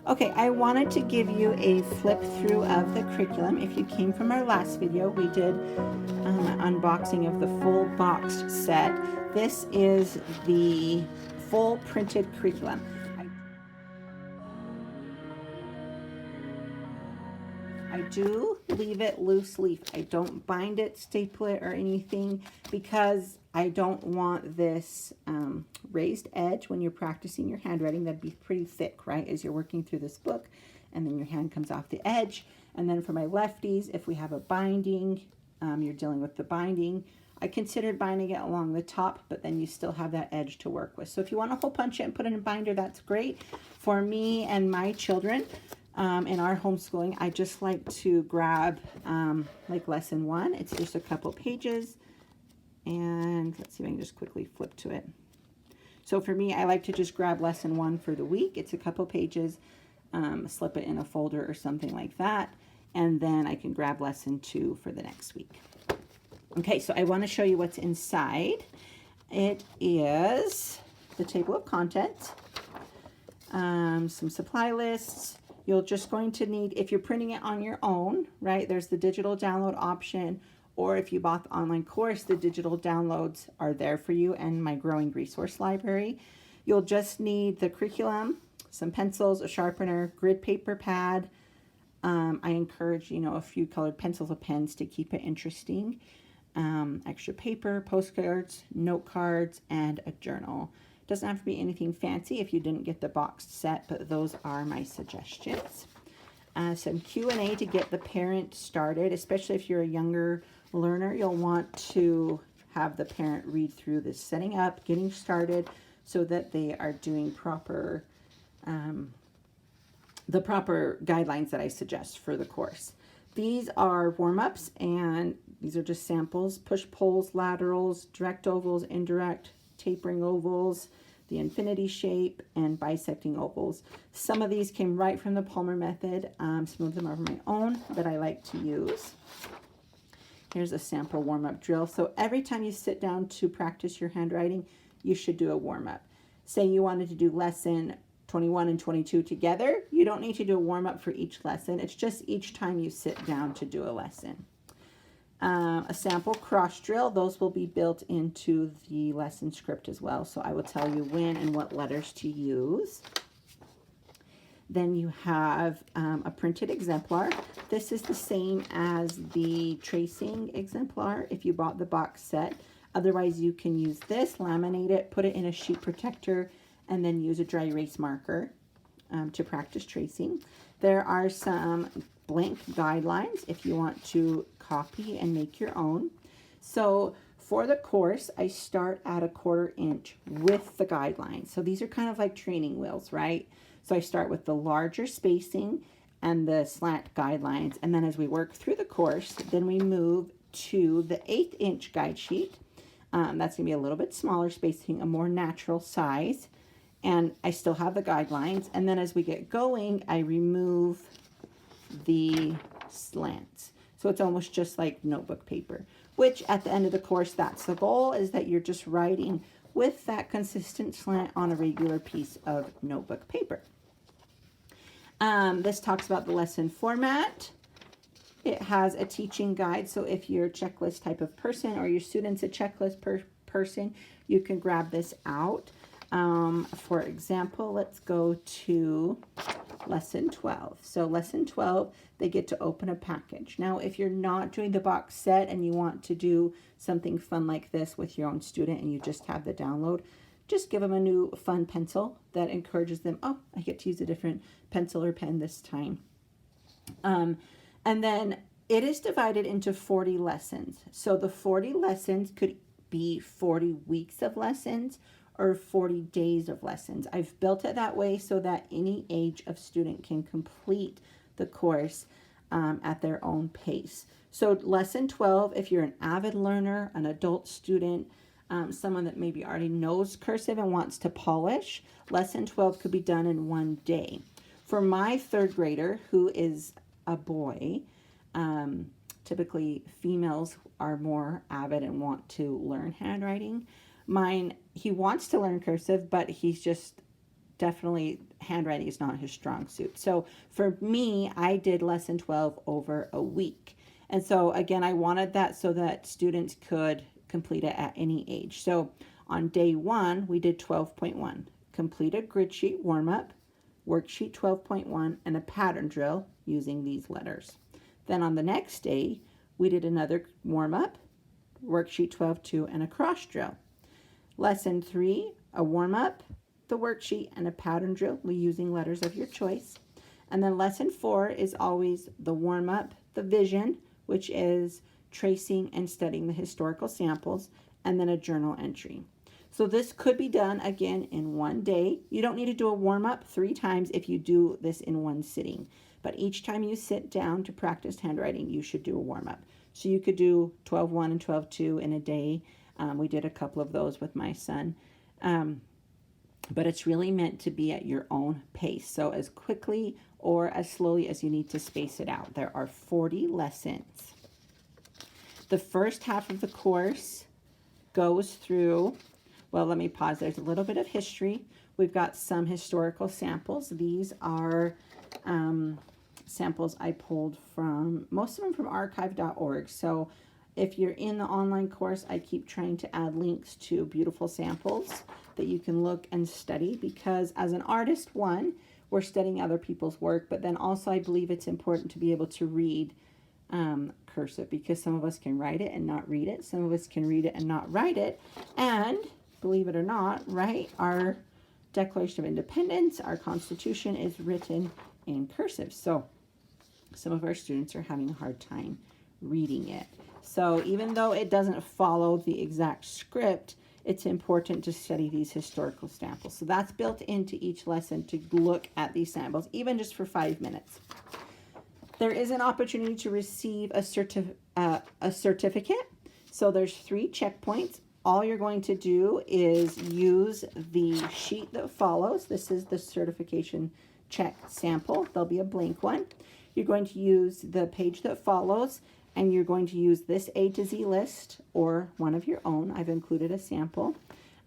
Okay, I wanted to give you a flip through of the curriculum. If you came from our last video, we did an unboxing of the full boxed set. This is the full printed curriculum. I do leave it loose leaf. I don't bind it, staple it, or anything because I don't want this raised edge when you're practicing your handwriting. That'd be pretty thick, right, as you're working through this book, and then your hand comes off the edge. And then for my lefties, if we have a binding, you're dealing with the binding. I considered binding it along the top, but then you still have that edge to work with. So if you want to hole punch it and put it in a binder, that's great. For me and my children, in our homeschooling, I just like to grab like lesson 1. It's just a couple pages, and let's see if I can just quickly flip to it. So for me, I like to just grab lesson 1 for the week. It's a couple pages, slip it in a folder or something like that, and then I can grab lesson 2 for the next week. Okay, so I want to show you what's inside. It is the table of contents, some supply lists. You're just going to need, if you're printing it on your own, right, there's the digital download option, or if you bought the online course, the digital downloads are there for you, and my growing resource library. You'll just need the curriculum, some pencils, a sharpener, grid paper pad. I encourage, a few colored pencils or pens to keep it interesting. Extra paper, postcards, note cards, and a journal. Doesn't have to be anything fancy if you didn't get the boxed set, but those are my suggestions. Some Q&A to get the parent started, especially if you're a younger learner. You'll want to have the parent read through this setting up, getting started, so that they are doing the proper guidelines that I suggest for the course. These are warm-ups, and these are just samples: push pulls, laterals, direct ovals, indirect, tapering ovals, the infinity shape, and bisecting ovals. Some of these came right from the Palmer method. Some of them are my own that I like to use. Here's a sample warm-up drill. So every time you sit down to practice your handwriting, you should do a warm-up. Say you wanted to do lesson 21 and 22 together, you don't need to do a warm-up for each lesson. It's just each time you sit down to do a lesson. A sample cross drill, those will be built into the lesson script as well. So I will tell you when and what letters to use. Then you have a printed exemplar. This is the same as the tracing exemplar if you bought the box set. Otherwise, you can use this, laminate it, put it in a sheet protector, and then use a dry erase marker to practice tracing. There are some blank guidelines if you want to copy and make your own. So for the course, I start at 1/4 inch with the guidelines. So these are kind of like training wheels, right? So I start with the larger spacing and the slant guidelines. And then as we work through the course, then we move to the 1/8 inch guide sheet. That's gonna be a little bit smaller spacing, a more natural size. And I still have the guidelines. And then as we get going, I remove the slants. So it's almost just like notebook paper, which at the end of the course, that's the goal, is that you're just writing with that consistent slant on a regular piece of notebook paper. This talks about the lesson format. It has a teaching guide. So if you're a checklist type of person or your student's a checklist person, you can grab this out. For example, let's go to lesson 12. So lesson 12, they get to open a package. Now, if you're not doing the box set and you want to do something fun like this with your own student and you just have the download, just give them a new fun pencil that encourages them, oh, I get to use a different pencil or pen this time. And then it is divided into 40 lessons. So the 40 lessons could be 40 weeks of lessons or 40 days of lessons. I've built it that way so that any age of student can complete the course at their own pace. So lesson 12, if you're an avid learner, an adult student, someone that maybe already knows cursive and wants to polish, lesson 12 could be done in 1 day. For my 3rd grader, who is a boy, typically females are more avid and want to learn handwriting. Mine, he wants to learn cursive, but he's just definitely handwriting is not his strong suit. So for me, I did lesson 12 over a week. And so again, I wanted that so that students could complete it at any age. So on day 1, we did 12.1, complete a grid sheet warm-up, worksheet 12.1, and a pattern drill using these letters. Then on the next day, we did another warm-up, worksheet 12.2, and a cross drill. Lesson 3, a warm-up, the worksheet, and a pattern drill using letters of your choice. And then lesson 4 is always the warm-up, the vision, which is tracing and studying the historical samples, and then a journal entry. So this could be done again in one day. You don't need to do a warm-up 3 times if you do this in one sitting. But each time you sit down to practice handwriting, you should do a warm-up. So you could do 12.1 and 12.2 in a day. We did a couple of those with my son. But it's really meant to be at your own pace. So as quickly or as slowly as you need to space it out. There are 40 lessons. The first half of the course goes through, well, let me pause. There's a little bit of history. We've got some historical samples. These are samples I pulled from, most of them from archive.org. So if you're in the online course, I keep trying to add links to beautiful samples that you can look and study, because as an artist, one, we're studying other people's work, but then also I believe it's important to be able to read cursive, because some of us can write it and not read it. Some of us can read it and not write it. And believe it or not, right, our Declaration of Independence, our Constitution is written in cursive. So some of our students are having a hard time reading it. So even though it doesn't follow the exact script, it's important to study these historical samples. So that's built into each lesson, to look at these samples, even just for 5 minutes. There is an opportunity to receive a certificate. So there's 3 checkpoints. All you're going to do is use the sheet that follows. This is the certification check sample. There'll be a blank one. You're going to use the page that follows, and you're going to use this A to Z list or one of your own. I've included a sample.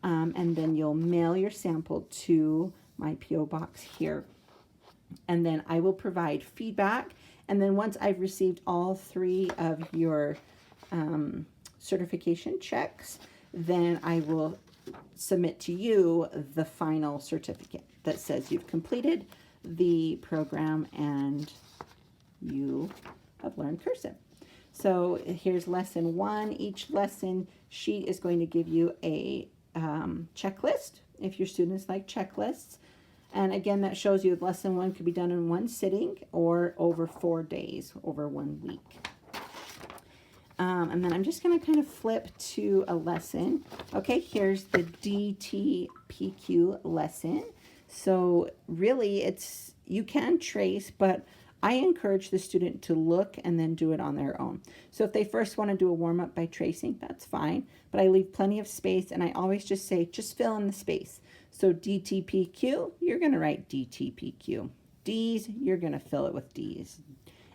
And then you'll mail your sample to my P.O. box here. And then I will provide feedback. And then once I've received all 3 of your certification checks, then I will submit to you the final certificate that says you've completed the program and you have learned cursive. So here's lesson 1. Each lesson sheet is going to give you a checklist, if your students like checklists. And again, that shows you lesson 1 could be done in one sitting or over 4 days, over 1 week. And then I'm just going to kind of flip to a lesson. Okay, here's the DTPQ lesson. So really, you can trace, but I encourage the student to look and then do it on their own. So if they first want to do a warm-up by tracing, that's fine. But I leave plenty of space, and I always just say, just fill in the space. So DTPQ, you're going to write DTPQ. Ds, you're going to fill it with Ds.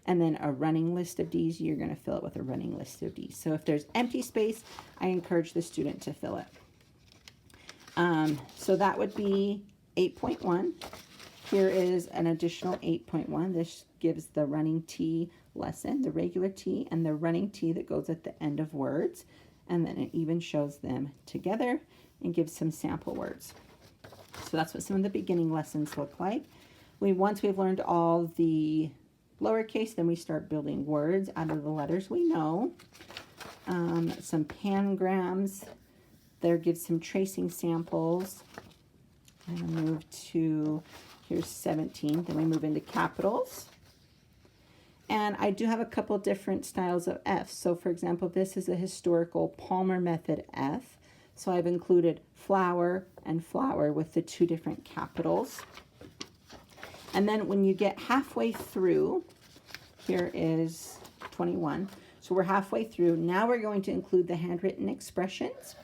And then a running list of Ds, you're going to fill it with a running list of Ds. So if there's empty space, I encourage the student to fill it. So that would be 8.1. Here is an additional 8.1. This gives the running T lesson, the regular T, and the running T that goes at the end of words. And then it even shows them together and gives some sample words. So that's what some of the beginning lessons look like. Once we've learned all the lowercase, then we start building words out of the letters we know. Some pangrams. There gives some tracing samples. I'm going to move to, here's 17. Then we move into capitals. And I do have a couple different styles of F. So for example, this is a historical Palmer method F. So I've included flower and flower with the 2 different capitals. And then when you get halfway through, here is 21. So we're halfway through. Now we're going to include the handwritten expressions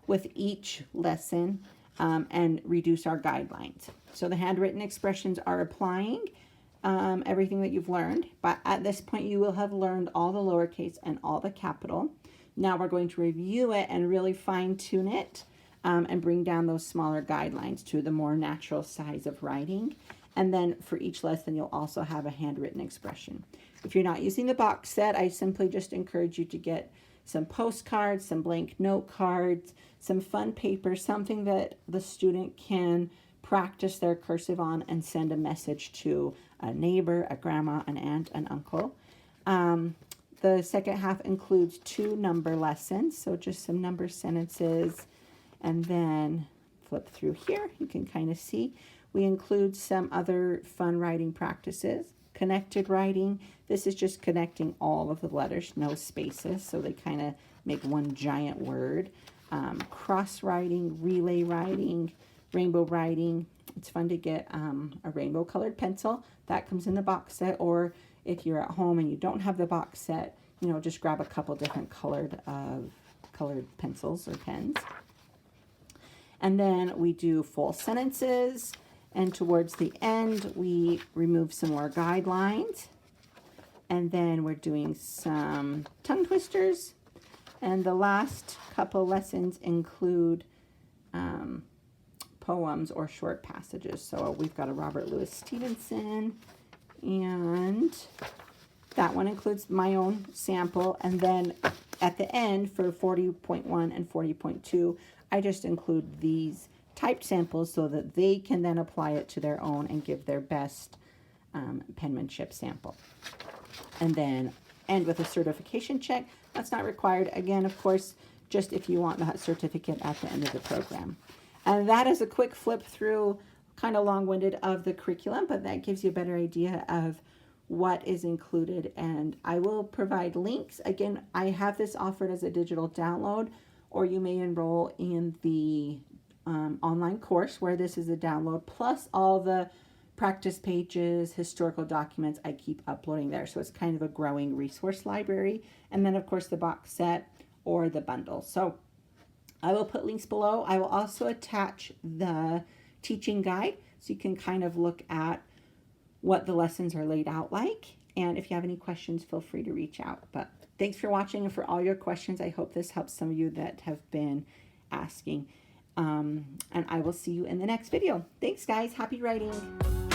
with each lesson and reduce our guidelines. So the handwritten expressions are applying everything that you've learned. But at this point, you will have learned all the lowercase and all the capital. Now we're going to review it and really fine tune it and bring down those smaller guidelines to the more natural size of writing. And then for each lesson, you'll also have a handwritten expression. If you're not using the box set, I simply just encourage you to get some postcards, some blank note cards, some fun paper, something that the student can practice their cursive on and send a message to a neighbor, a grandma, an aunt, an uncle. The second half includes 2 number lessons, so just some number sentences, and then flip through here. You can kind of see we include some other fun writing practices. Connected writing, this is just connecting all of the letters, no spaces, so they kind of make one giant word. Cross writing, relay writing, rainbow writing. It's fun to get a rainbow colored pencil. That comes in the box set, or if you're at home and you don't have the box set, you know, just grab a couple different colored pencils or pens. And then we do full sentences, and towards the end we remove some more guidelines, and then we're doing some tongue twisters, and the last couple lessons include poems or short passages. So we've got a Robert Louis Stevenson, and that one includes my own sample, and then at the end for 40.1 and 40.2 I just include these typed samples so that they can then apply it to their own and give their best penmanship sample. And then end with a certification check. That's not required. Again, of course, just if you want that certificate at the end of the program. And that is a quick flip through, kind of long-winded, of the curriculum, but that gives you a better idea of what is included. And I will provide links. Again, I have this offered as a digital download, or you may enroll in the online course where this is a download, plus all the practice pages, historical documents I keep uploading there. So it's kind of a growing resource library. And then of course the box set or the bundle. So I will put links below. I will also attach the teaching guide so you can kind of look at what the lessons are laid out like. And if you have any questions, feel free to reach out. But thanks for watching and for all your questions. I hope this helps some of you that have been asking. And I will see you in the next video. Thanks, guys. Happy writing.